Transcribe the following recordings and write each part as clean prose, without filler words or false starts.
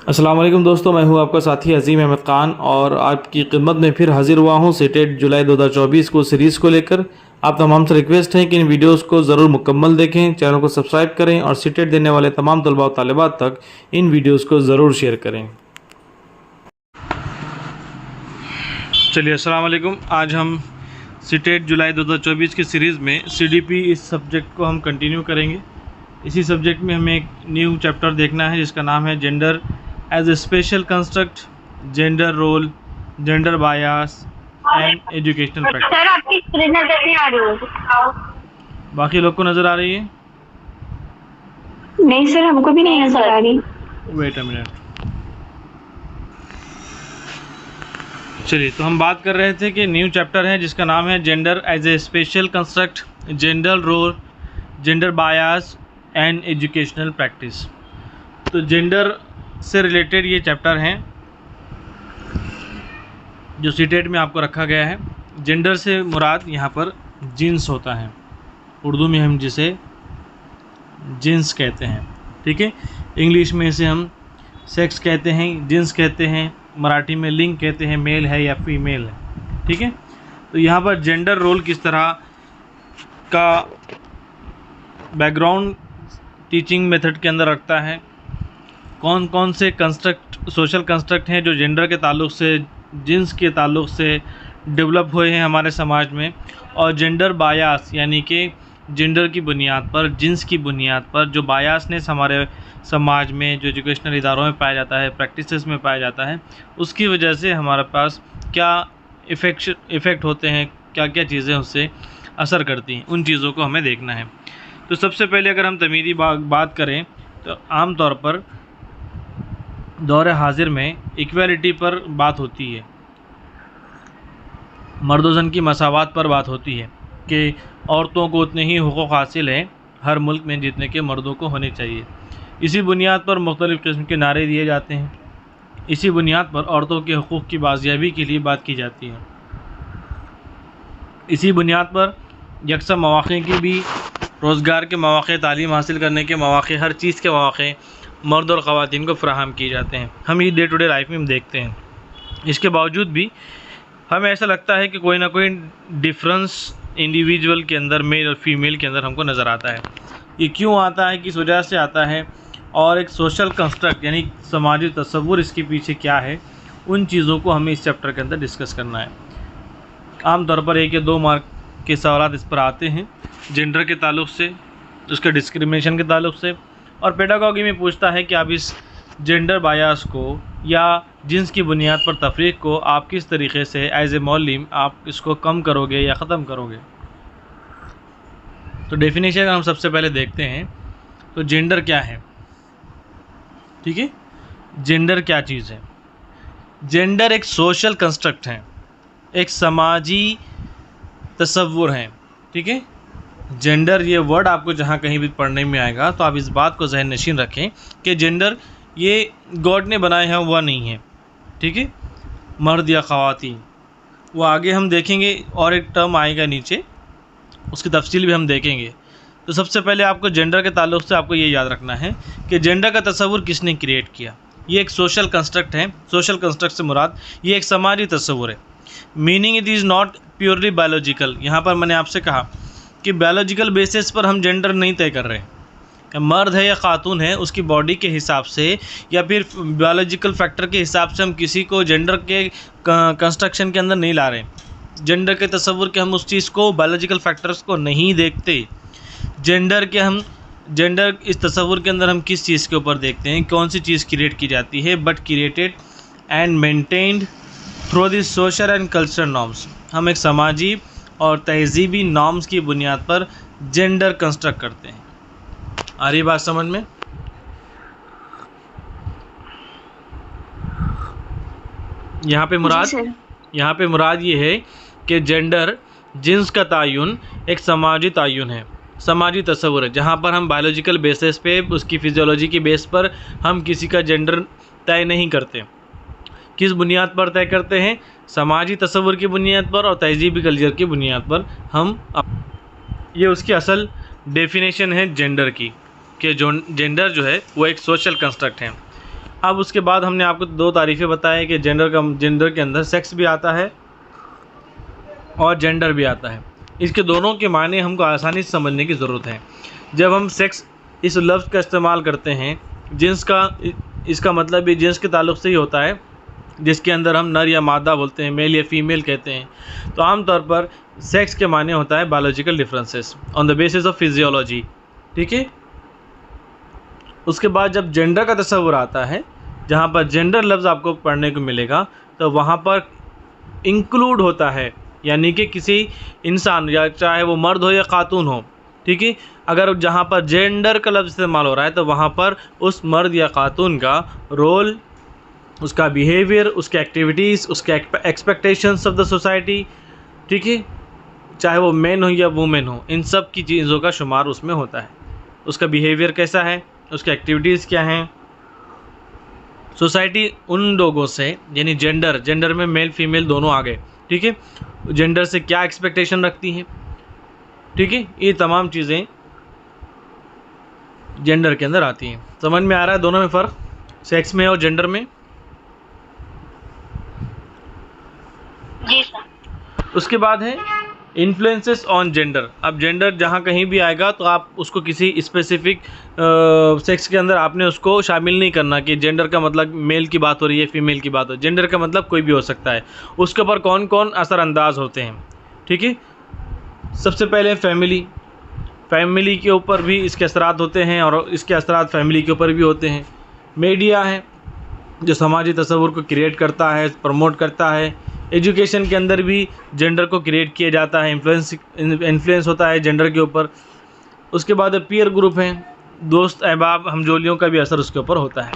अस्सलाम वालेकुम दोस्तों, मैं हूं आपका साथी अजीम अहमद ख़ान और आपकी खिदमत में फिर हाजिर हुआ हूं सीटेट जुलाई 2024 को सीरीज़ को लेकर। आप तमाम से रिक्वेस्ट है कि इन वीडियोस को ज़रूर मुकम्मल देखें, चैनल को सब्सक्राइब करें और सीटेट देने वाले तमाम तलबा और तालिबात तक इन वीडियोस को ज़रूर शेयर करें। चलिए, अस्सलाम वालेकुम। आज हम सीटेट जुलाई 2024 की सीरीज़ में CDP इस सब्जेक्ट को हम कंटिन्यू करेंगे। इसी सब्जेक्ट में हमें एक न्यू चैप्टर देखना है जिसका नाम है gender as a special construct, gender role, gender bias and educational practice. Sir आपकी स्क्रीन नजर नहीं आ रही है। बाकी लोग को नज़र आ रही है? नहीं सर, हमको भी नहीं नजर आ रही। Wait a minute. चलिए, तो हम बात कर रहे थे कि न्यू चैप्टर है जिसका नाम है gender as a special construct, gender role, gender bias and educational practice. तो जेंडर से रिलेटेड ये चैप्टर हैं जो सीटेट में आपको रखा गया है। जेंडर से मुराद यहाँ पर जिन्स होता है, उर्दू में हम जिसे जिन्स कहते हैं, ठीक है। इंग्लिश में इसे हम सेक्स कहते हैं, जिन्स कहते हैं, मराठी में लिंग कहते हैं, मेल है या फीमेल है, ठीक है। तो यहाँ पर जेंडर रोल किस तरह का बैकग्राउंड टीचिंग मेथड के अंदर रखता है, कौन कौन से कंस्ट्रक्ट सोशल कंस्ट्रक्ट हैं जो जेंडर के ताल्लुक से, जिन्स के ताल्लुक से डेवलप हुए हैं हमारे समाज में, और जेंडर बायास यानी कि जेंडर की बुनियाद पर, जिन्स की बुनियाद पर जो बायासनेस हमारे समाज में, जो एजुकेशनल इदारों में पाया जाता है, प्रैक्टिसेस में पाया जाता है, उसकी वजह से हमारे पास क्या इफ़ेक्ट होते हैं, क्या क्या चीज़ें उससे असर करती हैं, उन चीज़ों को हमें देखना है। तो सबसे पहले अगर हम तमीरी बात करें तो आम तौर पर दौर हाजिर में इक्वालिटी पर बात होती है, मर्द ज़न की मसावात पर बात होती है कि औरतों को उतने ही हुकूक़ हासिल हैं हर मुल्क में जितने के मर्दों को होने चाहिए। इसी बुनियाद पर मुख्तलिफ़ किस्म के नारे दिए जाते हैं, इसी बुनियाद पर औरतों के हुकूक़ की बाजियाबी के लिए बात की जाती है, इसी बुनियाद पर यकसा मौक़े की भी, रोज़गार के मौक़े, तालीम हासिल करने के मौक़े, हर चीज़ के मौक़े मर्द और ख़वातीन को फ़राहम किए जाते हैं। हम ये डे टू डे लाइफ में हम देखते हैं। इसके बावजूद भी हमें ऐसा लगता है कि कोई ना कोई डिफरेंस इंडिविजुअल के अंदर, मेल और फीमेल के अंदर हमको नज़र आता है। ये क्यों आता है, किस वजह से आता है, और एक सोशल कंस्ट्रक्ट यानी समाजी तस्वुर इसके पीछे क्या है, उन चीज़ों को हमें इस चैप्टर के अंदर डिस्कस करना है। आम तौर पर 1 या 2 मार्क के सवाल इस पर आते हैं, जेंडर के ताल्लुक़ से, उसके डिस्क्रिमिनेशन के ताल्लुक़ से, और पेडागॉगी में पूछता है कि आप इस जेंडर बायास को या जिन्स की बुनियाद पर तफरीक को आप किस तरीक़े से एज ए मौलिम आप इसको कम करोगे या ख़त्म करोगे। तो डेफिनेशन हम सबसे पहले देखते हैं। तो जेंडर क्या है, ठीक है। जेंडर क्या चीज़ है? जेंडर एक सोशल कंस्ट्रक्ट है, एक समाजी तस्वुर है, ठीक है। जेंडर ये वर्ड आपको जहाँ कहीं भी पढ़ने में आएगा तो आप इस बात को ज़हन नशीन रखें कि जेंडर ये गॉड ने बनाए हैं, वह नहीं है, ठीक है, मर्द या ख़वातीन। वो आगे हम देखेंगे और एक टर्म आएगा नीचे, उसकी तफसील भी हम देखेंगे। तो सबसे पहले आपको जेंडर के ताल्लुक़ से आपको ये याद रखना है कि जेंडर का तस्वुर किसने क्रिएट किया। ये एक सोशल कंस्ट्रक्ट है। सोशल कंस्ट्रक्ट से मुराद ये एक समाजी तस्वुर है। Meaning it is not purely biological. यहाँ पर मैंने आपसे कहा कि बायोलॉजिकल बेसिस पर हम जेंडर नहीं तय कर रहे हैं, मर्द है या ख़ातून है उसकी बॉडी के हिसाब से या फिर बायोलॉजिकल फैक्टर के हिसाब से हम किसी को जेंडर के कंस्ट्रक्शन के अंदर नहीं ला रहे हैं। जेंडर के तस्वुर के हम उस चीज़ को, बायोलॉजिकल फैक्टर्स को नहीं देखते। जेंडर इस तस्वुर के अंदर हम किस चीज़ के ऊपर देखते हैं, कौन सी चीज़ क्रिएट की जाती है, but created and maintained through this social and cultural norms. हम एक समाजी और तहजीबी नॉर्म्स की बुनियाद पर जेंडर कंस्ट्रक्ट करते हैं। आ रही बात समझ में? यहाँ पे मुराद ये है कि जेंडर, जिन्स का तायुन एक समाजी तायुन है, समाजी तस्वुर है, जहाँ पर हम बायोलॉजिकल बेसिस पे, उसकी फिजियोलॉजी की बेस पर हम किसी का जेंडर तय नहीं करते। किस बुनियाद पर तय करते हैं? समाजी तस्वुर की बुनियाद पर और तहजीबी कल्चर की बुनियाद पर हम। ये उसकी असल डेफिनेशन है जेंडर की, कि जो जेंडर जो है वो एक सोशल कंस्ट्रक्ट है। अब उसके बाद हमने आपको 2 तारीफ़ें बताएं कि जेंडर के अंदर सेक्स भी आता है और जेंडर भी आता है। इसके दोनों के मायने हमको आसानी से समझने की ज़रूरत है। जब हम सेक्स इस लफ्ज़ का इस्तेमाल करते हैं, इसका मतलब भी जिन्स के ताल्लुक़ से ही होता है, जिसके अंदर हम नर या मादा बोलते हैं, मेल या फीमेल कहते हैं। तो आमतौर पर सेक्स के माने होता है biological differences on the basis of physiology, ठीक है। उसके बाद जब जेंडर का तस्वुर आता है, जहाँ पर जेंडर लफ्ज़ आपको पढ़ने को मिलेगा, तो वहाँ पर इंक्लूड होता है, यानी कि किसी इंसान या चाहे वो मर्द हो या खातून हो, ठीक है। अगर जहाँ पर जेंडर का लफ्ज़ इस्तेमाल हो रहा है तो वहाँ पर उस मर्द या खातून का रोल, उसका बिहेवियर, उसके एक्टिविटीज़, उसके एक्सपेक्टेशंस ऑफ द सोसाइटी, ठीक है, चाहे वो मैन हो या वुमेन हो, इन सब की चीज़ों का शुमार उसमें होता है। उसका बिहेवियर कैसा है, उसकी एक्टिविटीज़ क्या हैं, सोसाइटी उन लोगों से, यानी जेंडर में मेल फीमेल दोनों आ गए, ठीक है, जेंडर से क्या एक्सपेक्टेशन रखती हैं, ठीक है, ये तमाम चीज़ें जेंडर के अंदर आती हैं। समझ में आ रहा है दोनों में फ़र्क, सेक्स में और जेंडर में? जी सर। उसके बाद है इन्फ्लुएंसेस ऑन जेंडर। अब जेंडर जहाँ कहीं भी आएगा तो आप उसको किसी स्पेसिफिक सेक्स के अंदर आपने उसको शामिल नहीं करना कि जेंडर का मतलब मेल की बात हो रही है, फीमेल की बात हो। जेंडर का मतलब कोई भी हो सकता है। उसके ऊपर कौन कौन असरअंदाज होते हैं, ठीक है। सबसे पहले फैमिली के ऊपर भी इसके असरात होते हैं और इसके असरात फैमिली के ऊपर भी होते हैं। मीडिया है जो समाजी तस्वुर को क्रिएट करता है, प्रमोट करता है। एजुकेशन के अंदर भी जेंडर को क्रिएट किया जाता है, इन्फ्लुएंस होता है जेंडर के ऊपर। उसके बाद पीयर ग्रुप हैं, दोस्त अहबाब हमजोलियों का भी असर उसके ऊपर होता है।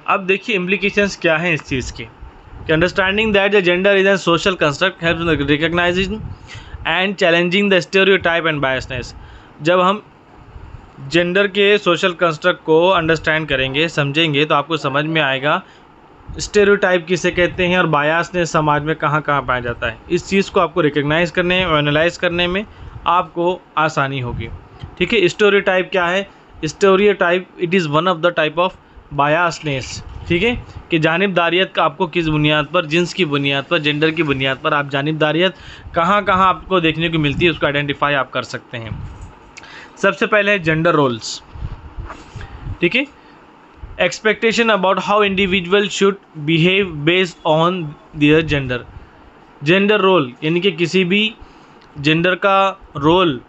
अब देखिए इम्प्लीकेशंस क्या हैं इस चीज़ के, कि understanding that the gender is an social construct helps recognising and challenging the stereotype and biasness. जब हम जेंडर के सोशल कंस्ट्रक्ट को अंडरस्टैंड करेंगे, समझेंगे, तो आपको समझ में आएगा स्टेरियोटाइप किसे कहते हैं और बायसनेस समाज में कहाँ कहाँ पाया जाता है। इस चीज़ को आपको रिकग्नाइज़ करने और एनालाइज करने में आपको आसानी होगी, ठीक है। स्टेरियोटाइप क्या है? Stereotype it is one of the type of biasness, ठीक है, कि जानिबदारियत का आपको किस बुनियाद पर, जिन्स की बुनियाद पर, जेंडर की बुनियाद पर आप जानिबदारियत कहाँ कहाँ आपको देखने को मिलती है, उसको आइडेंटिफाई आप कर सकते हैं। सबसे पहले है जेंडर रोल्स, ठीक है। Expectation about how individual should behave based on their gender. Gender role यानी कि किसी भी जेंडर का रोल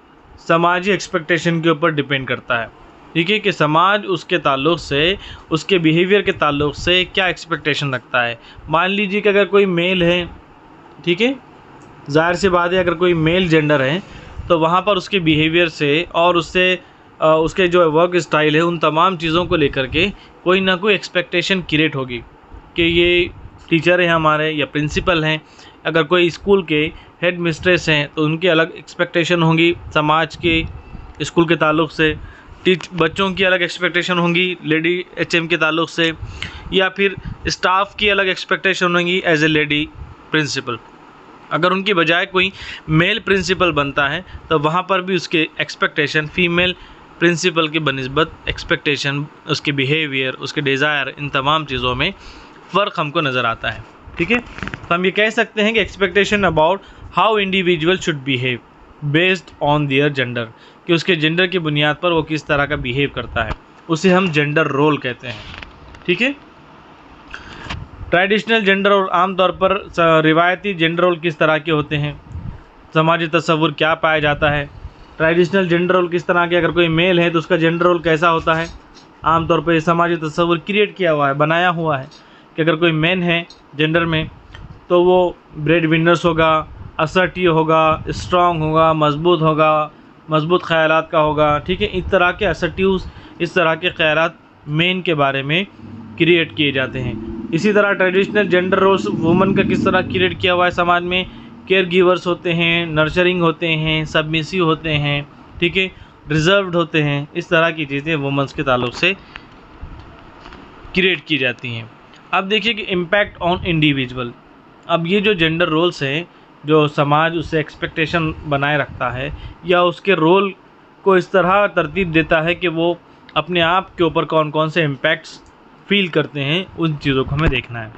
समाजी एक्सपेक्टेशन के ऊपर डिपेंड करता है, ठीक है, कि समाज उसके ताल्लुक़ से, उसके बिहेवियर के ताल्लुक़ से क्या एक्सपेक्टेशन रखता है। मान लीजिए कि अगर कोई मेल है, ठीक है, ज़ाहिर सी बात है अगर कोई मेल जेंडर है तो वहाँ पर उसके बिहेवियर से और उसके जो वर्क स्टाइल है, उन तमाम चीज़ों को लेकर के कोई ना कोई एक्सपेक्टेशन क्रिएट होगी कि ये टीचर हैं हमारे या प्रिंसिपल हैं। अगर कोई स्कूल के हेड मिस्ट्रेस हैं तो उनकी अलग एक्सपेक्टेशन होंगी समाज के, स्कूल के ताल्लुक़ से। बच्चों की अलग एक्सपेक्टेशन होंगी लेडी एचएम के ताल्लुक़ से, या फिर स्टाफ की अलग एक्सपेक्टेशन होंगी एज ए लेडी प्रिंसिपल। अगर उनकी बजाय कोई मेल प्रिंसिपल बनता है तो वहाँ पर भी उसके एक्सपेक्टेशन फीमेल प्रिंसिपल के बनिस्बत एक्सपेक्टेशन, उसके बिहेवियर, उसके डिज़ायर, इन तमाम चीज़ों में फ़र्क हमको नज़र आता है, ठीक है। तो हम ये कह सकते हैं कि expectation about how individual should behave based on their gender, कि उसके जेंडर की बुनियाद पर वो किस तरह का बिहेव करता है, उसे हम जेंडर रोल कहते हैं, ठीक है। ट्रेडिशनल जेंडर रोल, आमतौर पर रिवायती जेंडर रोल किस तरह के होते हैं, समाजी तस्वुर क्या पाया जाता है। ट्रेडिशनल जेंडर रोल किस तरह के, अगर कोई मेल है तो उसका जेंडर रोल कैसा होता है। आमतौर पर समाजी तस्वुर क्रिएट किया हुआ है, बनाया हुआ है कि अगर कोई मैन है जेंडर में तो वो ब्रेड विनर्स होगा, असर्टिव होगा, स्ट्रॉन्ग होगा, मजबूत होगा, मजबूत ख्यालात का होगा, ठीक है। इस तरह के असर्टिव, इस तरह के ख्यालात मेन के बारे में क्रिएट किए जाते हैं। इसी तरह ट्रेडिशनल जेंडर रोल्स वुमन का किस तरह क्रिएट किया हुआ है समाज में, केयर गिवर्स होते हैं, नर्चरिंग होते हैं, सबमिसिव होते हैं, ठीक है, रिजर्व्ड होते हैं। इस तरह की चीज़ें वुमेंस के ताल्लुक से क्रिएट की जाती हैं। अब देखिए कि इम्पैक्ट ऑन इंडिविजुअल। अब ये जो जेंडर रोल्स हैं, जो समाज उससे एक्सपेक्टेशन बनाए रखता है या उसके रोल को इस तरह तरतीब देता है कि वो अपने आप के ऊपर कौन कौन से इम्पैक्ट्स फील करते हैं, उन चीज़ों को हमें देखना है।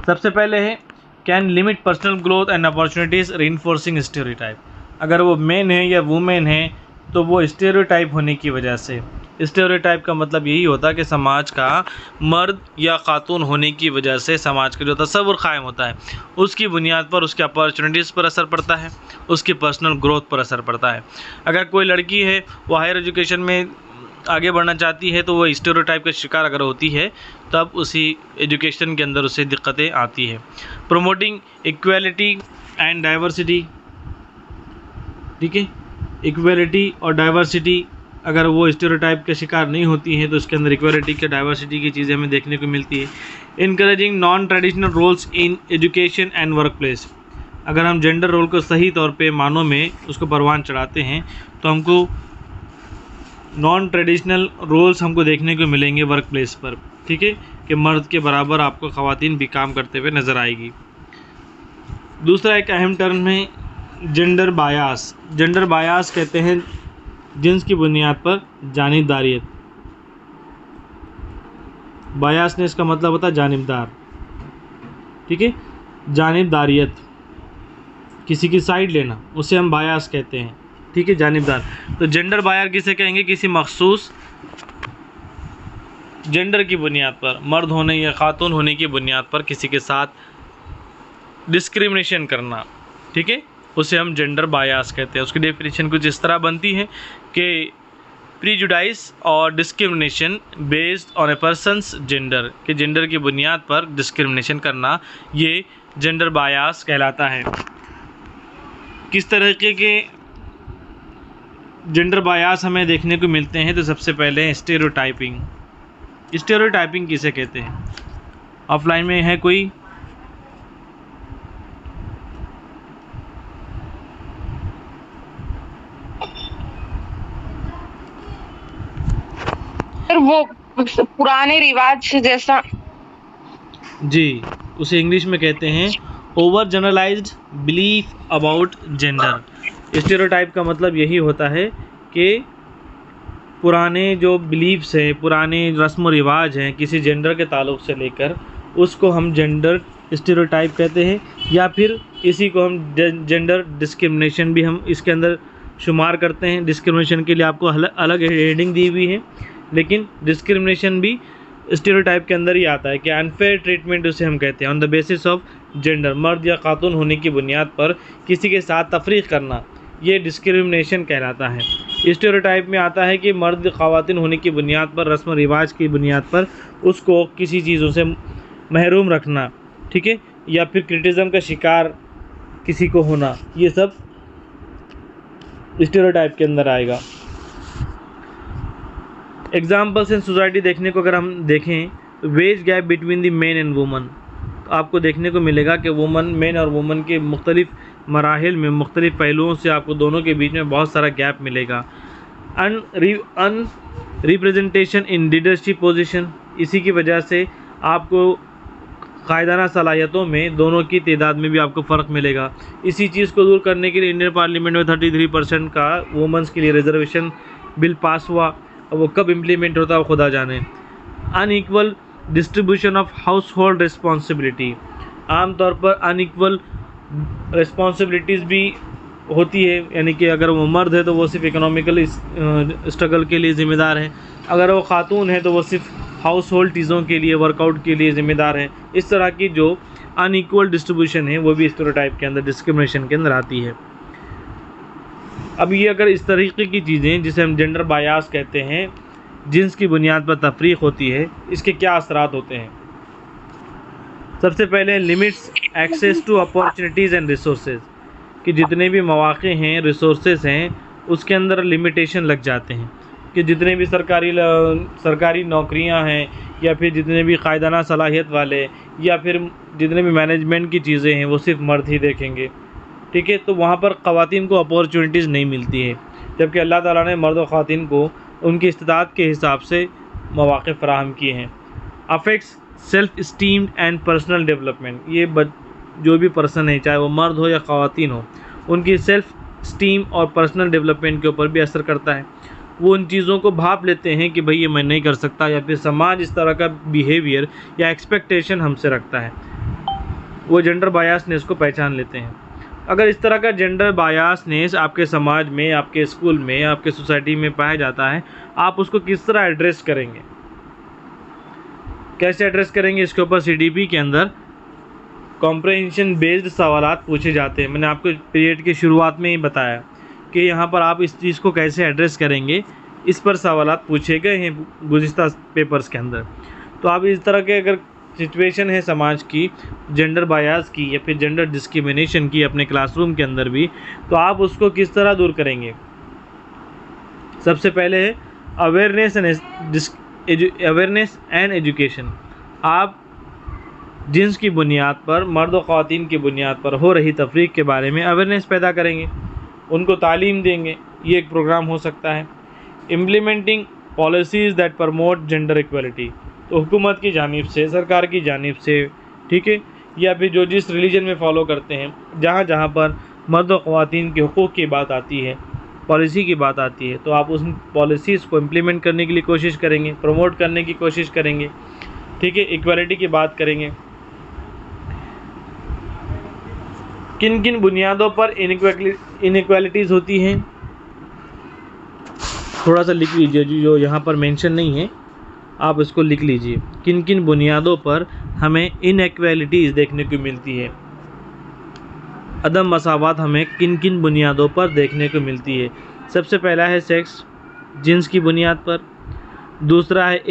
सबसे पहले है can limit personal growth and opportunities reinforcing stereotype. अगर वो मेन है या वुमेन है तो वो स्टेरियोटाइप होने की वजह से, स्टेरियोटाइप का मतलब यही होता है कि समाज का मर्द या खातून होने की वजह से समाज का जो तस्वुर कायम होता है उसकी बुनियाद पर उसके अपॉर्चुनिटीज़ पर असर पड़ता है, उसकी पर्सनल ग्रोथ पर असर पड़ता है। अगर कोई लड़की है वो हायर एजुकेशन में आगे बढ़ना चाहती है तो वो स्टेरियोटाइप का शिकार अगर होती है तब उसी एजुकेशन के अंदर उसे दिक्कतें आती है। प्रमोटिंग इक्वालिटी एंड डाइवर्सिटी, ठीक है, इक्वालिटी और डाइवर्सिटी, अगर वो स्टेरियोटाइप के शिकार नहीं होती है तो उसके अंदर इक्वालिटी के डाइवर्सिटी की चीज़ें हमें देखने को मिलती है। Encouraging non traditional roles in education and work place. अगर हम जेंडर रोल को सही तौर पे मानों में उसको परवान चढ़ाते हैं तो हमको नॉन ट्रेडिशनल रोल्स हमको देखने को मिलेंगे वर्क प्लेस पर, ठीक है, कि मर्द के बराबर आपको ख़वातीन भी काम करते हुए नज़र आएगी। दूसरा एक अहम टर्म है जेंडर बायास। जेंडर बायास कहते हैं जिन्स की बुनियाद पर जानिबदारियत। बायासनेस का मतलब होता है जानिबदार, ठीक है, जानिबदारियत, किसी की साइड लेना, उसे हम बायास कहते हैं, ठीक है, जानिबदार। तो जेंडर बायर किसे कहेंगे? किसी मखसूस जेंडर की बुनियाद पर, मर्द होने या खातून होने की बुनियाद पर किसी के साथ डिस्क्रिमिनेशन करना, ठीक है, उसे हम जेंडर बायास कहते हैं। उसकी डेफिनेशन कुछ इस तरह बनती है कि प्रीजुडाइस और discrimination based on A persons gender, कि जेंडर की बुनियाद पर डिस्क्रिमिनेशन करना, ये जेंडर बायास कहलाता है। किस तरीके के जेंडर बायास हमें देखने को मिलते हैं? तो सबसे पहले स्टेरियोटाइपिंग। स्टेरियोटाइपिंग किसे कहते हैं? ऑफलाइन में है कोई? वो पुराने रिवाज जैसा। जी, उसे इंग्लिश में कहते हैं over generalised belief about gender. Stereotype का मतलब यही होता है कि पुराने जो बिलीफ्स हैं, पुराने रस्म व रिवाज हैं किसी जेंडर के ताल्लुक़ से लेकर, उसको हम जेंडर स्टेरियोटाइप कहते हैं, या फिर इसी को हम जेंडर डिस्क्रिमिनेशन भी हम इसके अंदर शुमार करते हैं। डिस्क्रिमिनेशन के लिए आपको अलग हेडिंग दी हुई है, लेकिन डिस्क्रिमिनेशन भी स्टेरियोटाइप के अंदर ही आता है कि अनफेयर ट्रीटमेंट उसे हम कहते हैं on the basis of gender. मर्द या खातून होने की बुनियाद पर किसी के साथ तफरीक करना, ये डिस्क्रिमिनेशन कहलाता है। स्टेरियोटाइप में आता है कि मर्द ख़वातीन होने की बुनियाद पर, रस्म रिवाज की बुनियाद पर उसको किसी चीज़ों से महरूम रखना, ठीक है, या फिर क्रिटिज़म का शिकार किसी को होना, ये सब स्टेरियोटाइप के अंदर आएगा। एग्जाम्पल्स इन सोसाइटी देखने को अगर हम देखें तो veg gap between the main and woman, तो आपको देखने को मिलेगा कि मेन और वुमन के मुख्तलिफ मराहिल में, मुख्तलिफ पहलुओं से आपको दोनों के बीच में बहुत सारा गैप मिलेगा। अन रिप्रेजेंटेशन इन लीडरशिप पोजीशन, इसी की वजह से आपको कायदाना सलाहियतों में दोनों की तादाद में भी आपको फ़र्क मिलेगा। इसी चीज़ को दूर करने के लिए इंडियन पार्लियामेंट में 33% का वुमेंस के लिए रिजर्वेशन बिल पास हुआ। अब वो कब इम्प्लीमेंट होता है वो खुदा जाने। Unequal distribution of house hold responsibility, आमतौर पर अनइक्वल रिस्पॉन्सिबिलिटीज़ भी होती है, यानी कि अगर वो मर्द है तो वो सिर्फ इकोनॉमिकल स्ट्रगल के लिए ज़िम्मेदार है, अगर वो खातून है तो वो सिर्फ हाउस होल्ड चीज़ों के लिए, वर्कआउट के लिए ज़िम्मेदार है। इस तरह की जो अनइक्वल डिस्ट्रीब्यूशन है वो भी स्टेरियोटाइप के अंदर, डिस्क्रिमिनेशन के अंदर आती है। अब ये अगर इस तरीके की चीज़ें जिसे हम जेंडर बायास कहते हैं, जिन्स की बुनियाद पर तफरीक होती है, इसके क्या असरात होते हैं? सबसे पहले limits access to opportunities and resources, कि जितने भी मौक़े हैं, रिसोर्सेज हैं, उसके अंदर लिमिटेशन लग जाते हैं कि जितने भी सरकारी नौकरियां हैं, या फिर जितने भी कायदाना सलाहियत वाले, या फिर जितने भी मैनेजमेंट की चीज़ें हैं वो सिर्फ मर्द ही देखेंगे, ठीक है। तो वहाँ पर ख़वातीन को अपॉर्चुनिटीज़ नहीं मिलती है, जबकि अल्लाह ताला ने मर्द और ख़वातीन को उनकी इस्तिताअत के हिसाब से मौक़े फ़राहम किए हैं। Affects self esteem and personal development, ये जो भी पर्सन है, चाहे वो मर्द हो या ख़वातीन हो, उनकी सेल्फ़ इस्टीम और पर्सनल डेवलपमेंट के ऊपर भी असर करता है। वो उन चीज़ों को भाप लेते हैं कि भाई ये मैं नहीं कर सकता, या फिर समाज इस तरह का बिहेवियर या एक्सपेक्टेशन हमसे रखता है, वो जेंडर बायसनेस को पहचान लेते हैं। अगर इस तरह का जेंडर बायसनेस आपके समाज में, आपके स्कूल में, आपके सोसाइटी में पाया जाता है, आप उसको किस तरह एड्रेस करेंगे, कैसे एड्रेस करेंगे? इसके ऊपर CDP के अंदर कॉम्प्रहेंशन बेस्ड सवालात पूछे जाते हैं। मैंने आपको पीरियड की शुरुआत में ही बताया कि यहाँ पर आप इस चीज़ को कैसे एड्रेस करेंगे, इस पर सवालात पूछे गए हैं गुज़िश्ता पेपर्स के अंदर। तो आप इस तरह के अगर सिचुएशन है समाज की, जेंडर बायस की या फिर जेंडर डिस्क्रिमिनेशन की अपने क्लासरूम के अंदर भी, तो आप उसको किस तरह दूर करेंगे? सबसे पहले है अवेयरनेस एंड एजुकेशन। आप जिन्स की बुनियाद पर, मर्द और ख़वातीन की बुनियाद पर हो रही तफरीक के बारे में अवेयरनेस पैदा करेंगे, उनको तालीम देंगे, ये एक प्रोग्राम हो सकता है। Implementing policies that promote gender equality, तो हुकूमत की जानिब से, सरकार की जानिब से, ठीक है, या फिर जो जिस रिलीजन में फॉलो करते हैं, जहाँ जहाँ पर मर्द और ख़वातीन के हुकूक़ की बात आती है, पॉलिसी की बात आती है, तो आप उस पॉलिसीज़ को इम्प्लीमेंट करने के लिए कोशिश करेंगे, प्रमोट करने की कोशिश करेंगे, ठीक है, इक्वालिटी की बात करेंगे। किन किन बुनियादों पर इनइक्वालिटीज़ होती हैं, थोड़ा सा लिख लीजिए, जो यहाँ पर मेंशन नहीं है आप इसको लिख लीजिए। किन किन बुनियादों पर हमें इनइक्वालिटीज़ देखने को मिलती है, अदम मसावात हमें किन किन बुनियादों पर देखने को मिलती है? सबसे पहला है सेक्स, जिन्स की बुनियाद पर। दूसरा है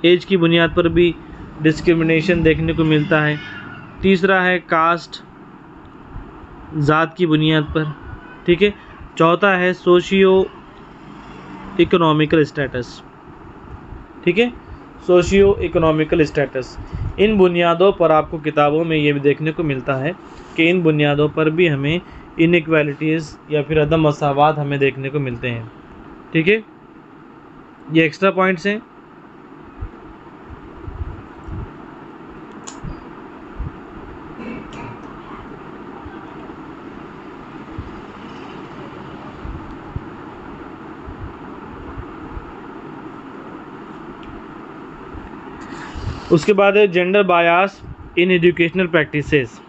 एज की बुनियाद पर भी डिस्क्रिमिनेशन देखने को मिलता है। तीसरा है कास्ट, ज़ात की बुनियाद पर, ठीक है। चौथा है सोशियो इकोनॉमिकल स्टेटस, ठीक है, सोशियो इकोनॉमिकल स्टेटस। इन बुनियादों पर आपको किताबों में ये भी देखने को मिलता है कि इन बुनियादों पर भी हमें इनइक्वालिटीज़ या फिर अदम मसावात हमें देखने को मिलते हैं, ठीक है। ये एक्स्ट्रा पॉइंट्स हैं। उसके बाद है gender bias in educational practices.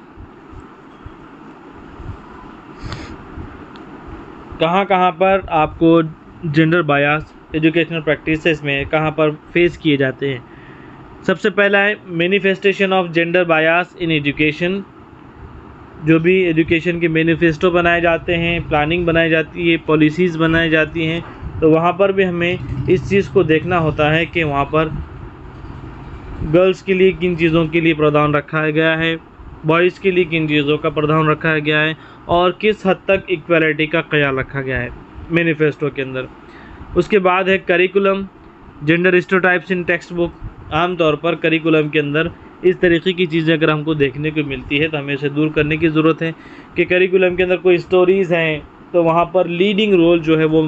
कहाँ कहाँ पर आपको जेंडर बायस एजुकेशनल प्रैक्टिसेस में कहाँ पर फेस किए जाते हैं? सबसे पहला है manifestation of gender bias in education. जो भी एजुकेशन के मैनिफेस्टो बनाए जाते हैं, प्लानिंग बनाई जाती है, पॉलिसीज़ बनाई जाती हैं, तो वहाँ पर भी हमें इस चीज़ को देखना होता है कि वहाँ पर गर्ल्स के लिए किन चीज़ों के लिए प्रावधान रखा गया है, बॉयज़ के लिए किन चीज़ों का प्रावधान रखा गया है, और किस हद तक इक्वालिटी का ख्याल रखा गया है मैनिफेस्टो के अंदर। उसके बाद है करिकुलम, जेंडर स्टेरियोटाइप्स इन टेक्स्ट बुक। आम तौर पर करिकुलम के अंदर इस तरीके की चीज़ें अगर हमको देखने को मिलती है तो हमें इसे दूर करने की ज़रूरत है कि करिकुलम के अंदर कोई स्टोरीज़ हैं तो वहाँ पर लीडिंग रोल जो है वो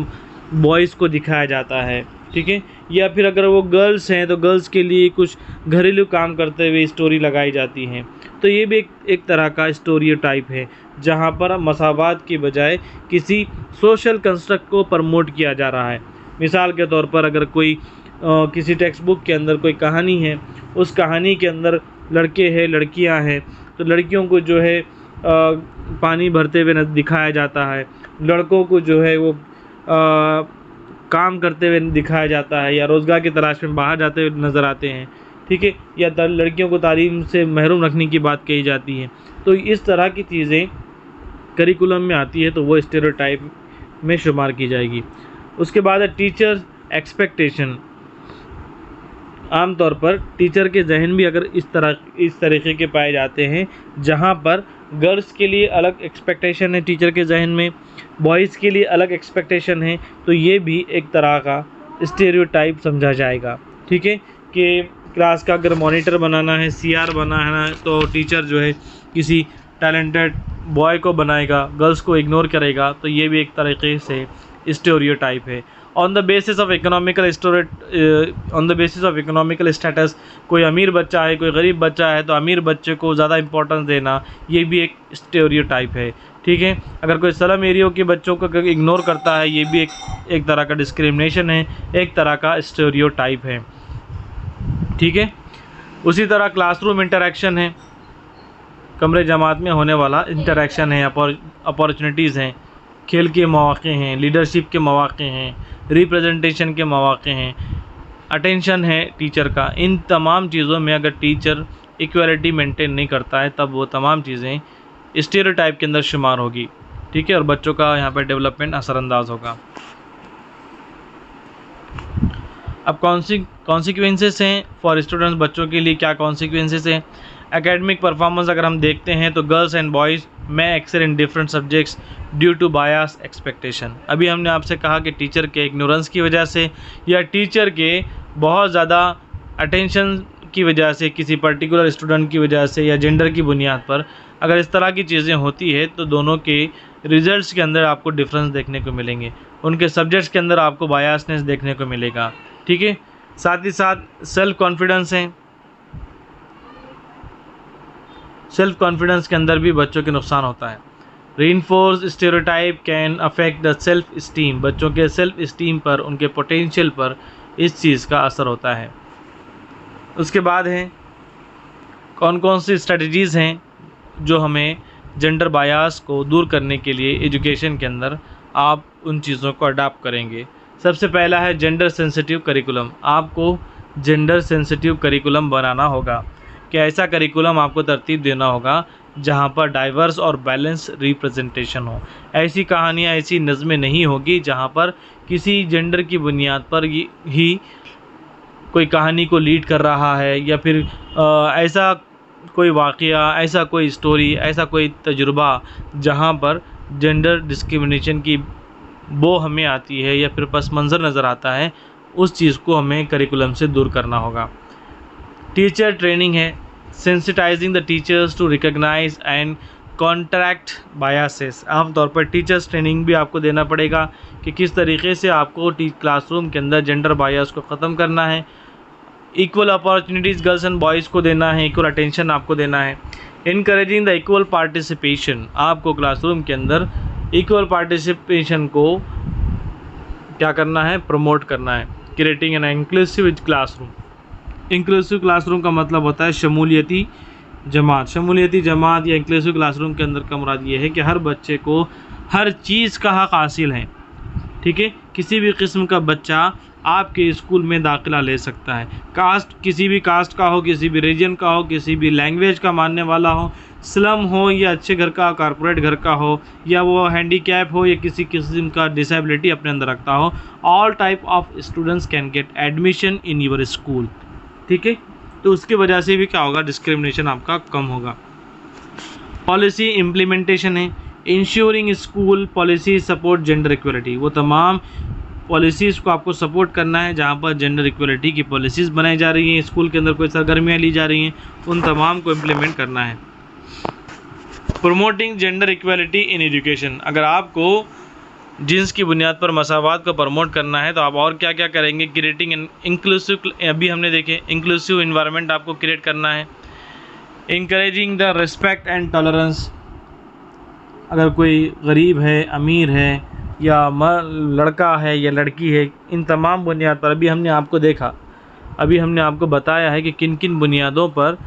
बॉयज़ को दिखाया जाता है, ठीक है, या फिर अगर वो गर्ल्स हैं तो गर्ल्स के लिए कुछ घरेलू काम करते हुए स्टोरी लगाई जाती हैं। तो ये भी एक तरह का स्टोरियोटाइप है जहाँ पर मसावात की बजाय किसी सोशल कंस्ट्रक्ट को प्रमोट किया जा रहा है। मिसाल के तौर पर अगर कोई किसी टेक्स्ट बुक के अंदर कोई कहानी है, उस कहानी के अंदर लड़के हैं, लड़कियां हैं, तो लड़कियों को जो है पानी भरते हुए दिखाया जाता है, लड़कों को जो है वो काम करते हुए दिखाया जाता है, या रोज़गार की तलाश में बाहर जाते हुए नज़र आते हैं, ठीक है, या लड़कियों को तालीम से महरूम रखने की बात कही जाती है। तो इस तरह की चीज़ें करिकुलम में आती है तो वो स्टेरियोटाइप में शुमार की जाएगी। उसके बाद है टीचर एक्सपेक्टेशन। आम तौर पर टीचर के जहन भी अगर इस तरीके के पाए जाते हैं जहाँ पर गर्ल्स के लिए अलग एक्सपेक्टेशन है टीचर के जहन में, बॉयज़ के लिए अलग एक्सपेक्टेशन है, तो ये भी एक तरह का स्टेरियोटाइप समझा जाएगा, ठीक है, कि क्लास का अगर मॉनिटर बनाना है, CR बनाना है, तो टीचर जो है किसी टैलेंटेड बॉय को बनाएगा, गर्ल्स को इग्नोर करेगा, तो ये भी एक तरीके से स्टेरियोटाइप है। On the basis of economical status, कोई अमीर बच्चा है, कोई गरीब बच्चा है, तो अमीर बच्चे को ज़्यादा इंपॉर्टेंस देना, ये भी एक स्टेरियोटाइप है, ठीक है। अगर कोई स्लम एरिया के बच्चों को इग्नोर करता है, ये भी एक तरह का डिस्क्रिमिनेशन है, एक तरह का स्टेरियोटाइप है, ठीक है। उसी तरह क्लासरूम इंटरेक्शन है, कमरे जमात में होने वाला इंटरेक्शन है, अपॉर्चुनिटीज़ हैं, खेल के मौक़े हैं, लीडरशिप के मौक़े हैं, रिप्रेजेंटेशन के मौक़े हैं, अटेंशन है टीचर का। इन तमाम चीज़ों में अगर टीचर इक्वलिटी मेंटेन नहीं करता है तब वो तमाम चीज़ें स्टीरियोटाइप के अंदर शुमार होगी, ठीक है, और बच्चों का यहाँ पर डेवलपमेंट असरअंदाज होगा। अब कॉन्सिक्वेंसेस हैं फॉर स्टूडेंट्स, बच्चों के लिए क्या कॉन्सिक्वेंसेस हैं। एकेडमिक परफॉर्मेंस अगर हम देखते हैं तो गर्ल्स एंड बॉयज़ में excel in different subjects due to bias expectation. अभी हमने आपसे कहा कि टीचर के इग्नोरेंस की वजह से या टीचर के बहुत ज़्यादा अटेंशन की वजह से, किसी पर्टिकुलर स्टूडेंट की वजह से या जेंडर की बुनियाद पर अगर इस तरह की चीज़ें होती है तो दोनों के रिजल्ट्स के अंदर आपको डिफरेंस देखने को मिलेंगे, उनके सब्जेक्ट्स के अंदर आपको बायसनेस देखने को मिलेगा, ठीक है। साथ ही साथ सेल्फ कॉन्फिडेंस है, सेल्फ कॉन्फिडेंस के अंदर भी बच्चों के नुकसान होता है। Reinforce stereotype can affect the self esteem, बच्चों के सेल्फ इस्टीम पर, उनके पोटेंशियल पर इस चीज़ का असर होता है। उसके बाद है कौन कौन सी स्ट्रेटजीज़ हैं जो हमें जेंडर बायस को दूर करने के लिए एजुकेशन के अंदर आप उन चीज़ों को अडॉप्ट करेंगे। सबसे पहला है जेंडर सेंसिटिव करिकुलम। आपको जेंडर सेंसिटिव करिकुलम बनाना होगा कि ऐसा करिकुलम आपको तरतीब देना होगा जहाँ पर डाइवर्स और बैलेंस रिप्रेजेंटेशन हो। ऐसी कहानियाँ, ऐसी नज़में नहीं होगी जहाँ पर किसी जेंडर की बुनियाद पर ही कोई कहानी को लीड कर रहा है या फिर ऐसा कोई वाक़या, ऐसा कोई स्टोरी, ऐसा कोई तजुर्बा जहाँ पर जेंडर डिस्क्रिमिनेशन की वो हमें आती है या फिर पस मंज़र नज़र आता है, उस चीज़ को हमें करिकुलम से दूर करना होगा। टीचर ट्रेनिंग है, sensitising the teachers to recognise and contract biases. आमतौर पर टीचर्स ट्रेनिंग भी आपको देना पड़ेगा कि किस तरीके से आपको क्लासरूम के अंदर जेंडर बायस को ख़त्म करना है। Equal opportunities girls and boys को देना है, इक्वल अटेंशन आपको देना है। इनकरेजिंग द इक्वल पार्टिसिपेशन, आपको क्लासरूम के अंदर इक्वल पार्टिसिपेशन को क्या करना है, प्रमोट करना है। Creating an inclusive classroom. Inclusive classroom का मतलब होता है शमूलियती जमात। शमूलियती जमात या इंक्लूसिव क्लासरूम के अंदर का मुराद ये है कि हर बच्चे को हर चीज़ का हक़ हासिल है, ठीक है। किसी भी किस्म का बच्चा आपके स्कूल में दाखिला ले सकता है, कास्ट किसी भी कास्ट का हो, किसी भी रीजन का हो, किसी भी लैंग्वेज का मानने वाला हो, स्लम हो या अच्छे घर का, कॉर्पोरेट घर का हो, या वो हैंडीकैप हो या किसी किस्म का डिसेबिलिटी अपने अंदर रखता हो, all type of students can get admission in your school, ठीक है। तो उसकी वजह से भी क्या होगा, डिस्क्रिमिनेशन आपका कम होगा। पॉलिसी इम्प्लीमेंटेशन है, ensuring school policy support gender equality. वो तमाम पॉलिसीज़ को आपको सपोर्ट करना है जहाँ पर जेंडर इक्वलिटी की पॉलिसीज़ बनाई जा रही हैं, स्कूल के अंदर कोई सरगर्मियाँ ली जा रही हैं, उन तमाम को इम्प्लीमेंट करना है। Promoting gender equality in education, अगर आपको जिन्स की बुनियाद पर मसावात को प्रमोट करना है तो आप और क्या क्या करेंगे। क्रिएटिंग इंक्लूसिव, अभी हमने देखे इंक्लूसिव इन्वायरमेंट आपको क्रिएट करना है। Encouraging the respect and tolerance, अगर कोई गरीब है, अमीर है, या लड़का है या लड़की है, इन तमाम बुनियाद पर अभी हमने आपको देखा, अभी हमने आपको बताया है कि किन किन बुनियादों पर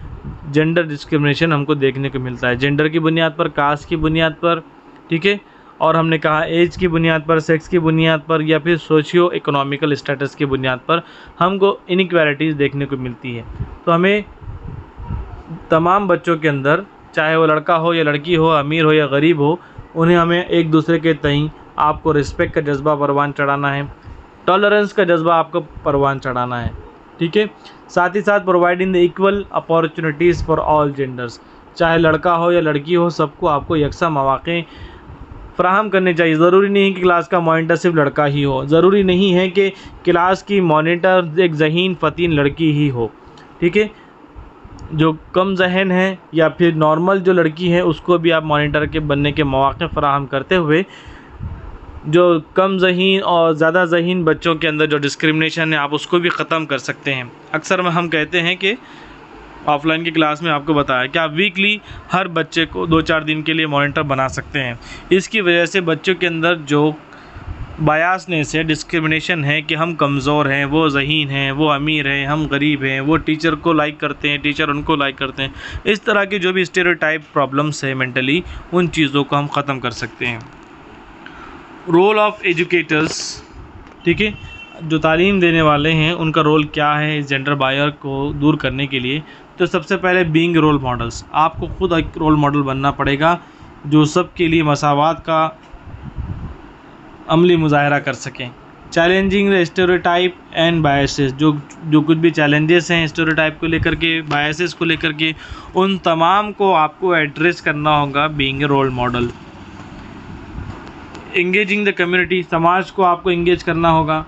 जेंडर डिस्क्रिमिनेशन हमको देखने को मिलता है। जेंडर की बुनियाद पर, कास्ट की बुनियाद पर, ठीक है, और हमने कहा एज की बुनियाद पर, सेक्स की बुनियाद पर, या फिर सोशियो इकोनॉमिकल स्टेटस की बुनियाद पर हमको इनइक्वालिटीज़ देखने को मिलती है। तो हमें तमाम बच्चों के अंदर, चाहे वो लड़का हो या लड़की हो, अमीर हो या गरीब हो, उन्हें हमें एक दूसरे के तई आपको रिस्पेक्ट का जज्बा परवान चढ़ाना है, टॉलरेंस का जज्बा आपको परवान चढ़ाना है, ठीक है। साथ ही साथ providing the equal opportunities for all genders, चाहे लड़का हो या लड़की हो, सबको आपको यकसा मौक़े फ़राहम करने चाहिए। ज़रूरी नहीं है कि क्लास का मॉनिटर सिर्फ लड़का ही हो, ज़रूरी नहीं है कि क्लास की मॉनिटर एक ज़हीन फ़तीन लड़की ही हो, ठीक है। जो कम जहन है या फिर नॉर्मल जो लड़की है उसको भी आप मॉनिटर के बनने के मौक़े फ़राहम करते हुए जो कम ज़हीन और ज़्यादा ज़हीन बच्चों के अंदर जो डिस्क्रिमिनेशन है आप उसको भी ख़त्म कर सकते हैं। अक्सर में हम कहते हैं कि ऑफलाइन की क्लास में आपको बताया कि आप वीकली हर बच्चे को 2-4 दिन के लिए मॉनिटर बना सकते हैं। इसकी वजह से बच्चों के अंदर जो बायासनेस है, डिस्क्रिमिनेशन है कि हम कमज़ोर हैं, वो ज़हीन हैं, वो अमीर हैं, हम गरीब हैं, वो टीचर को लाइक करते हैं, टीचर उनको लाइक करते हैं, इस तरह के जो भी स्टेरियोटाइप प्रॉब्लम्स है मेंटली, उन चीज़ों को हम ख़त्म कर सकते हैं। रोल ऑफ एजुकेटर्स, ठीक है, जो तालीम देने वाले हैं उनका रोल क्या है इस जेंडर बायर को दूर करने के लिए। तो सबसे पहले बीइंग रोल मॉडल्स, आपको खुद एक रोल मॉडल बनना पड़ेगा जो सबके लिए मसावात का अमली मुजाहरा कर सकें। Challenging the stereotype and biases, जो कुछ भी चैलेंजेस हैं स्टेरियोटाइप को लेकर के, बायसेस को लेकर के, उन तमाम को आपको एड्रेस करना होगा being a role model. Engaging the community, समाज को आपको इंगेज करना होगा,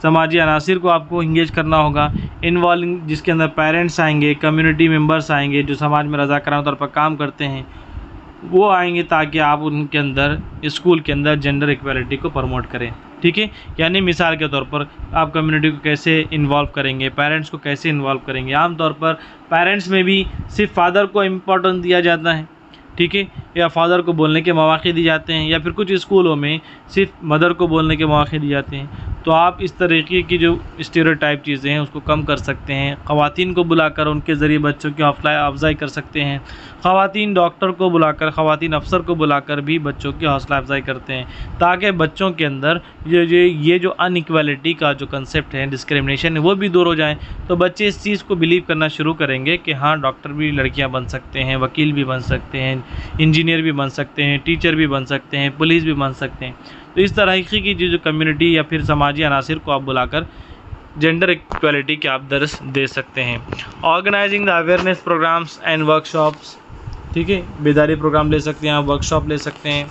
समाजी अनासिर को आपको इंगेज करना होगा। इन्वॉल्विंग, जिसके अंदर पेरेंट्स आएंगे, कम्युनिटी मेंबर्स आएंगे जो समाज में रज़ाकाराना तौर पर काम करते हैं, वो आएंगे ताकि आप उनके अंदर, स्कूल के अंदर जेंडर इक्वालिटी को प्रमोट करें। ठीक है, यानी मिसाल के तौर पर आप कम्युनिटी को कैसे इन्वॉल्व करेंगे, पेरेंट्स को कैसे इन्वॉल्व करेंगे। आमतौर पर पेरेंट्स में भी सिर्फ फादर को इम्पोर्टेंस दिया जाता है, ठीक है, या फादर को बोलने के मौक़े दिए जाते हैं, या फिर कुछ स्कूलों में सिर्फ मदर को बोलने के मौक़े दिए जाते हैं। तो आप इस तरीके की जो स्टीरियोटाइप चीज़ें हैं उसको कम कर सकते हैं। ख़वातीन को बुलाकर उनके ज़रिए बच्चों की हौसला अफजाई कर सकते हैं। ख़वातीन डॉक्टर को बुलाकर, ख़वातीन अफसर को बुलाकर भी बच्चों की हौसला अफजाई करते हैं, ताकि बच्चों के अंदर ये जो अनइक्वालिटी का जो कंसेप्ट है, डिस्क्रिमिनेशन है, वो भी दूर हो जाए। तो बच्चे इस चीज़ को बिलीव करना शुरू करेंगे कि हाँ, डॉक्टर भी लड़कियाँ बन सकते हैं, वकील भी बन सकते हैं, इंजीनियर भी बन सकते हैं, टीचर भी बन सकते हैं, पुलिस भी बन सकते हैं। तो इस तरह की जो कम्युनिटी या फिर समाजी अनासिर को आप बुलाकर जेंडर इक्वालिटी के आप दर्स दे सकते हैं। Organising the awareness programmes and workshops, ठीक है, बेदारी प्रोग्राम ले सकते हैं आप, वर्कशॉप ले सकते हैं।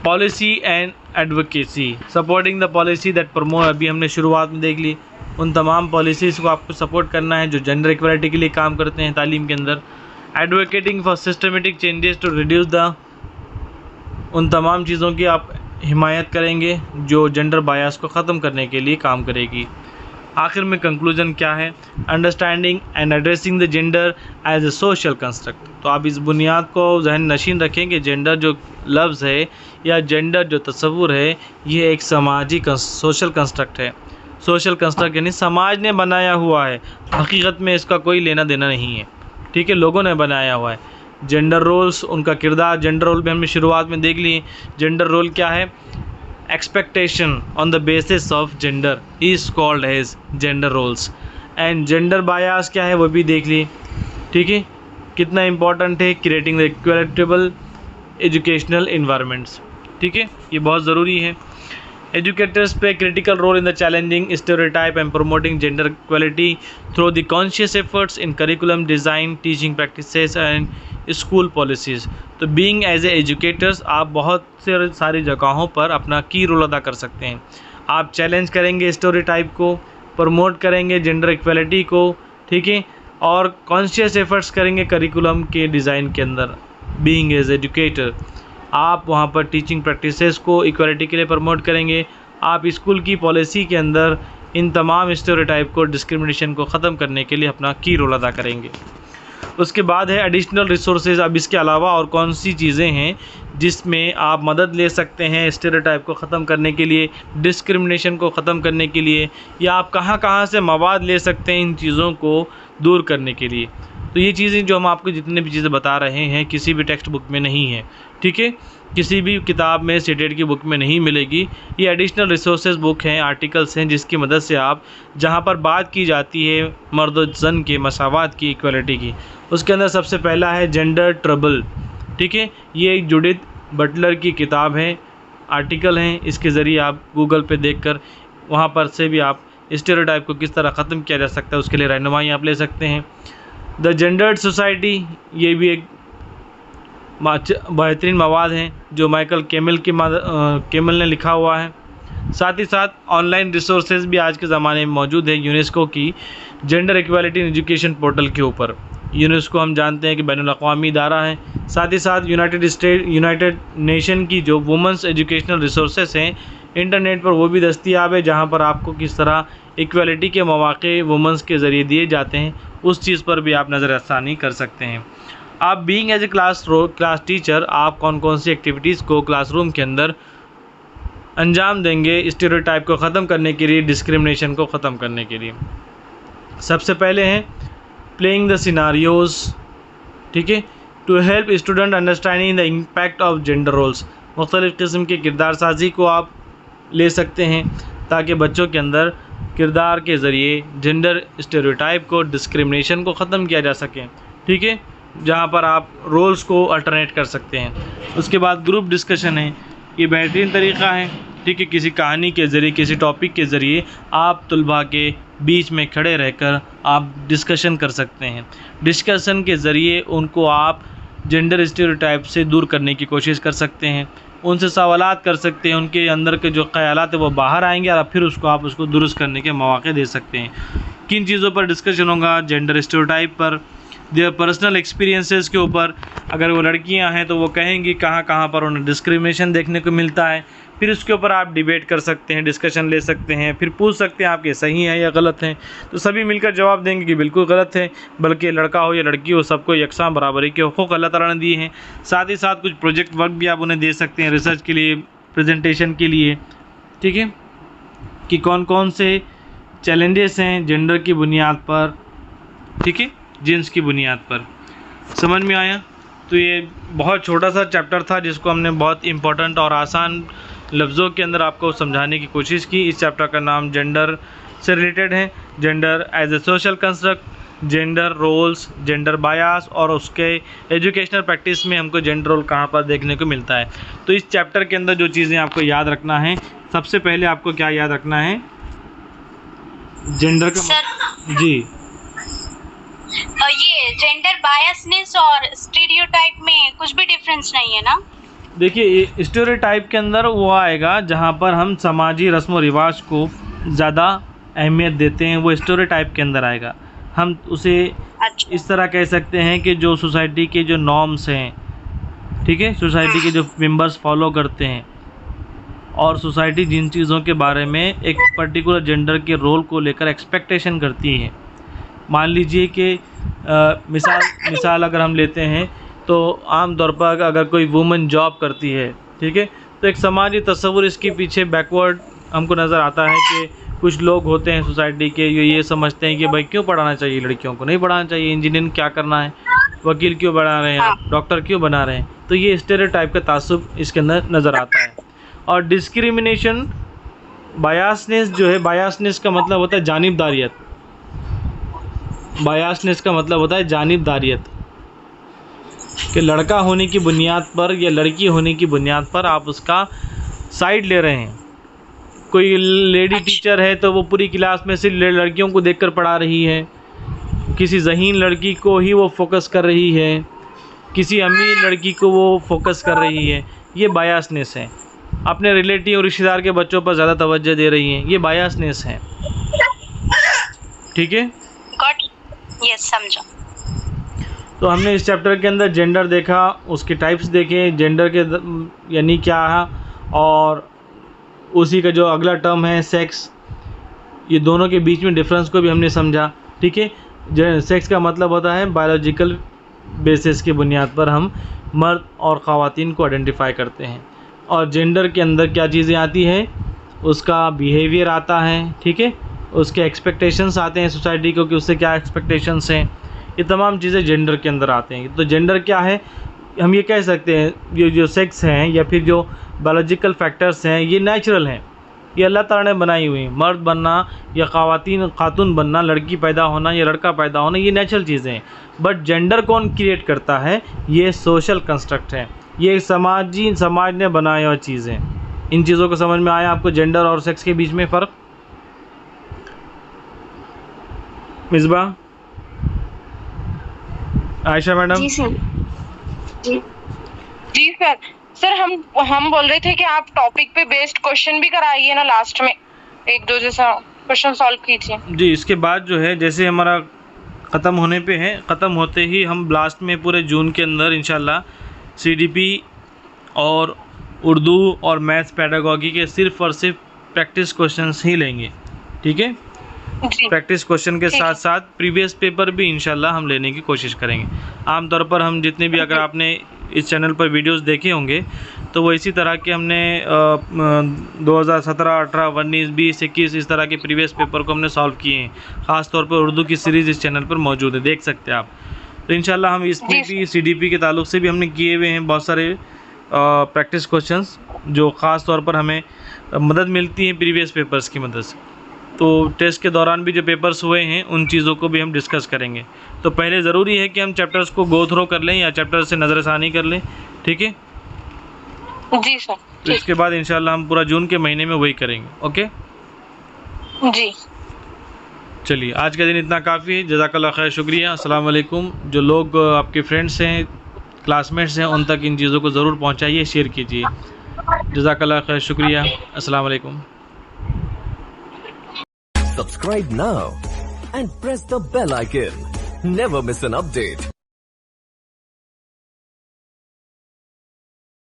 Policy and advocacy, supporting the policy that promote, अभी हमने शुरुआत में देख ली, उन तमाम पॉलिसीज़ को आपको सपोर्ट करना है जो जेंडर इक्वालिटी के लिए काम करते हैं तालीम के अंदर। Advocating for systematic changes to reduce the, उन तमाम चीज़ों की आप हिमायत करेंगे जो जेंडर बायस को ख़त्म करने के लिए काम करेगी। आखिर में कंक्लूजन क्या है? Understanding and addressing the gender as a social construct. तो आप इस बुनियाद को जहन नशीन रखें कि जेंडर जो लफ्ज़ है या जेंडर जो तस्वुर है, ये एक समाजी सोशल कंस्ट्रक्ट है। सोशल कंस्ट्रक्ट यानी समाज ने बनाया हुआ है, हकीकत में इसका कोई लेना देना नहीं है, ठीक है, लोगों ने बनाया हुआ है। जेंडर रोल्स, उनका किरदार, जेंडर रोल भी हमने शुरुआत में देख लिए। जेंडर रोल क्या है? Expectation on the basis of gender is called as gender roles. And gender bias क्या है वो भी देख लिए, ठीक है, कितना इम्पॉर्टेंट है creating the equitable educational environments, ठीक है, ये बहुत ज़रूरी है। Educators play critical role in the challenging stereotype and promoting gender equality through the conscious efforts in curriculum design, teaching practices and school policies. तो being as a educators आप बहुत से सारी जगहों पर अपना की रोल अदा कर सकते हैं। आप चैलेंज करेंगे स्टेरियोटाइप को, प्रमोट करेंगे जेंडर इक्वलिटी को, ठीक है, और कॉन्शियस एफर्ट्स करेंगे करिकुलम के डिज़ाइन के अंदर। बीइंग एज एजुकेटर आप वहाँ पर टीचिंग प्रैक्टिसेस को इक्वालिटी के लिए प्रमोट करेंगे। आप स्कूल की पॉलिसी के अंदर इन तमाम स्टेरियोटाइप को, डिस्क्रिमिनेशन को ख़त्म करने के लिए अपना की रोल अदा करेंगे। उसके बाद है एडिशनल रिसोर्सेज। अब इसके अलावा और कौन सी चीज़ें हैं जिसमें आप मदद ले सकते हैं स्टेरियोटाइप को ख़त्म करने के लिए, डिस्क्रिमिनेशन को ख़त्म करने के लिए, या आप कहाँ कहाँ से मवाद ले सकते हैं इन चीज़ों को दूर करने के लिए। तो ये चीज़ें जो हम आपको जितने भी चीज़ें बता रहे हैं किसी भी टेक्स्ट बुक में नहीं है, ठीक है, किसी भी किताब में, स्टेटेड की बुक में नहीं मिलेगी। ये एडिशनल रिसोर्सेज बुक हैं, आर्टिकल्स हैं, जिसकी मदद से आप जहाँ पर बात की जाती है मर्द और जन के मसावात की, इक्वलिटी की, उसके अंदर सबसे पहला है जेंडर ट्रबल, ठीक है, ये एक जुडिथ बटलर की किताब है, आर्टिकल हैं, इसके ज़रिए आप गूगल पे देखकर वहाँ पर से भी आप स्टेरियोटाइप को किस तरह ख़त्म किया जा सकता है उसके लिए रहनुमाई आप ले सकते हैं। द जेंडर्ड सोसाइटी, ये भी एक बेहतरीन मवाद हैं जो माइकल केमल ने लिखा हुआ है। साथ ही साथ ऑनलाइन रिसोर्सेज भी आज के ज़माने में मौजूद है यूनेस्को की gender equality in education portal के ऊपर। यूनेस्को हम जानते हैं कि बैनुल अक़वामी इदारा है। साथ ही साथ यूनाइटेड नेशन की जो वुमेंस एजुकेशनल रिसोर्सेज हैं, इंटरनेट पर वो भी दस्तयाब है जहाँ पर आपको किस तरह इक्वलिटी के मौक़े वुमेंस के ज़रिए दिए जाते हैं, उस चीज़ पर भी आप नज़रसानी कर सकते हैं। आप being as a class teacher आप कौन कौन सी एक्टिविटीज़ को क्लासरूम के अंदर अंजाम देंगे स्टीरियोटाइप को ख़त्म करने के लिए, डिस्क्रिमिनेशन को ख़त्म करने के लिए। सबसे पहले हैं प्लेइंग द सिनारियोज़, ठीक है, to help student understanding the impact of gender roles. मुख्तलिफ़ किस्म के किरदार साजी को आप ले सकते हैं ताकि बच्चों के अंदर किरदार के ज़रिए जेंडर स्टीरियोटाइप को, डिस्क्रिमिनेशन को ख़त्म किया जा सके, ठीक है, जहाँ पर आप रोल्स को अल्टरनेट कर सकते हैं। उसके बाद ग्रुप डिस्कशन है, ये बेहतरीन तरीक़ा है, ठीक है, किसी कहानी के ज़रिए, किसी टॉपिक के ज़रिए आप तलबा के बीच में खड़े रहकर आप डिस्कशन कर सकते हैं। डिस्कशन के ज़रिए उनको आप जेंडर स्टीरियोटाइप से दूर करने की कोशिश कर सकते हैं, उनसे सवालात कर सकते हैं, उनके अंदर के जो ख़यालात है वो बाहर आएंगे और फिर आप उसको दुरुस्त करने के मौक़े दे सकते हैं। किन चीज़ों पर डिस्कशन होगा? जेंडर स्टीरियोटाइप पर, देयर पर्सनल एक्सपीरियंसेस के ऊपर। अगर वो लड़कियां हैं तो वो कहेंगी कहाँ कहाँ पर उन्हें डिस्क्रिमिनेशन देखने को मिलता है, फिर उसके ऊपर आप डिबेट कर सकते हैं, डिस्कशन ले सकते हैं, फिर पूछ सकते हैं आप ये सही है या गलत हैं, तो सभी मिलकर जवाब देंगे कि बिल्कुल गलत है, बल्कि लड़का हो या लड़की हो सबको यकसां बराबरी के हुकूक़ अल्लाह ताला ने दिए हैं। साथ ही साथ कुछ प्रोजेक्ट वर्क भी आप उन्हें दे सकते हैं रिसर्च के लिए, प्रेजेंटेशन के लिए, ठीक है, कि कौन कौन से चैलेंजेस हैं जेंडर की बुनियाद पर, ठीक है, जिन्स की बुनियाद पर। समझ में आया? तो ये बहुत छोटा सा चैप्टर था जिसको हमने बहुत इम्पोर्टेंट और आसान लफ्ज़ों के अंदर आपको समझाने की कोशिश की। इस चैप्टर का नाम जेंडर से रिलेटेड है, gender as a social construct, gender roles, gender bias, और उसके एजुकेशनल प्रैक्टिस में हमको जेंडर रोल कहाँ पर देखने को मिलता है। तो इस चैप्टर के अंदर जो चीज़ें आपको याद रखना है, सबसे पहले आपको क्या याद रखना है? जेंडर का जी, ये जेंडर बायसनेस और स्टीरियोटाइप में कुछ भी डिफरेंस नहीं है ना? देखिए स्टीरियोटाइप के अंदर वो आएगा जहाँ पर हम समाजी रस्म व रिवाज को ज़्यादा अहमियत देते हैं, वो स्टीरियोटाइप के अंदर आएगा। हम उसे इस तरह कह सकते हैं कि जो सोसाइटी के जो नॉर्म्स हैं, ठीक है, सोसाइटी के जो मेंबर्स फॉलो करते हैं, और सोसाइटी जिन चीज़ों के बारे में एक पर्टिकुलर जेंडर के रोल को लेकर एक्सपेक्टेशन करती है। मान लीजिए कि मिसाल अगर हम लेते हैं तो आम तौर पर अगर कोई वुमन जॉब करती है, ठीक है, तो एक समाजी तस्वुर इसके पीछे बैकवर्ड हमको नज़र आता है कि कुछ लोग होते हैं सोसाइटी के जो ये समझते हैं कि भाई क्यों पढ़ाना चाहिए लड़कियों को, नहीं पढ़ाना चाहिए, इंजीनियरिंग क्या करना है, वकील क्यों बना रहे हैं, डॉक्टर क्यों बना रहे हैं। तो ये स्टीरियोटाइप का तासुब इसके अंदर नज़र आता है। और डिस्क्रिमिनेशन, बायासनेस जो है, बायासनेस का मतलब होता है जानिबदारियत, बायासनेस का मतलब होता है जानिबदारियत, कि लड़का होने की बुनियाद पर या लड़की होने की बुनियाद पर आप उसका साइड ले रहे हैं। कोई लेडी टीचर है तो वो पूरी क्लास में सिर्फ लड़कियों को देखकर पढ़ा रही है, किसी ज़हीन लड़की को ही वो फोकस कर रही है, किसी अमीर लड़की को वो फोकस कर रही है, ये बायासनेस है। अपने रिलेटिव और रिश्तेदार के बच्चों पर ज़्यादा तवज्जो दे रही हैं, ये बायासनेस है, ठीक है। यस, समझा। तो हमने इस चैप्टर के अंदर जेंडर देखा, उसके टाइप्स देखे, जेंडर के यानी क्या है, और उसी का जो अगला टर्म है सेक्स, ये दोनों के बीच में डिफरेंस को भी हमने समझा, ठीक है। सेक्स का मतलब होता है बायोलॉजिकल बेसिस की बुनियाद पर हम मर्द और ख़वातीन को आइडेंटिफाई करते हैं, और जेंडर के अंदर क्या चीज़ें आती हैं, उसका बिहेवियर आता है, ठीक है, उसके एक्सपेक्टेशंस आते हैं सोसाइटी को कि उससे क्या एक्सपेक्टेशंस हैं, ये तमाम चीज़ें जेंडर के अंदर आते हैं। तो जेंडर क्या है, हम ये कह सकते हैं ये जो सेक्स हैं या फिर जो बायोलॉजिकल फैक्टर्स हैं ये नेचुरल हैं, ये अल्लाह ताला ने बनाई हुई। मर्द बनना या खातून बनना, लड़की पैदा होना या लड़का पैदा होना, ये नेचुरल चीज़ें हैं। बट जेंडर कौन क्रिएट करता है, ये सोशल कंस्ट्रक्ट है, ये समाज ने बनाई हुई चीज़ें। इन चीज़ों को समझ में आया आपको, जेंडर और सेक्स के बीच में फ़र्क? मिसबा, आयशा मैडम। जी सर। जी सर। सर हम बोल रहे थे कि आप टॉपिक पे बेस्ड क्वेश्चन भी कराइए ना, लास्ट में एक दो जैसा क्वेश्चन सॉल्व कीजिए। जी, इसके बाद जो है जैसे हमारा ख़त्म होने पे है, ख़त्म होते ही हम लास्ट में पूरे जून के अंदर इंशाल्लाह CDP और उर्दू और मैथ्स पेडागॉजी के सिर्फ और सिर्फ प्रैक्टिस क्वेश्चंस ही लेंगे, ठीक है। जी प्रैक्टिस क्वेश्चन के ठीक साथ है। साथ प्रीवियस पेपर भी इंशाल्लाह हम लेने की कोशिश करेंगे। आमतौर पर हम जितने भी, अगर आपने इस चैनल पर वीडियोस देखे होंगे तो वो इसी तरह के हमने 2017, 18, 19, 20, 21 इस तरह के प्रीवियस पेपर को हमने सॉल्व किए हैं। ख़ास तौर पर उर्दू की सीरीज़ इस चैनल पर मौजूद है, देख सकते हैं आप। तो इंशाल्लाह हम इसमें जी भी CDP के ताल्लुक से भी हमने किए हुए हैं बहुत सारे प्रैक्टिस क्वेश्चंस, जो ख़ास तौर पर हमें मदद मिलती है प्रीवियस पेपर्स की मदद से। तो टेस्ट के दौरान भी जो पेपर्स हुए हैं उन चीज़ों को भी हम डिस्कस करेंगे। तो पहले ज़रूरी है कि हम चैप्टर्स को गो थ्रो कर लें या चैप्टर से नज़रसानी कर लें, ठीक है। जी सर तो इसके बाद इंशाल्लाह हम पूरा जून के महीने में वही करेंगे, ओके। जी। चलिए, आज का दिन इतना काफ़ी है। जज़ाकल्लाह खैर, शुक्रिया, अस्सलाम वालेकुम। जो लोग आपके फ्रेंड्स हैं, क्लासमेट्स हैं, उन तक इन चीज़ों को ज़रूर पहुँचाइए, शेयर कीजिए। जज़ाकल्लाह खैर, शुक्रिया, अस्सलाम वालेकुम। Subscribe now and press the bell icon. Never miss an update.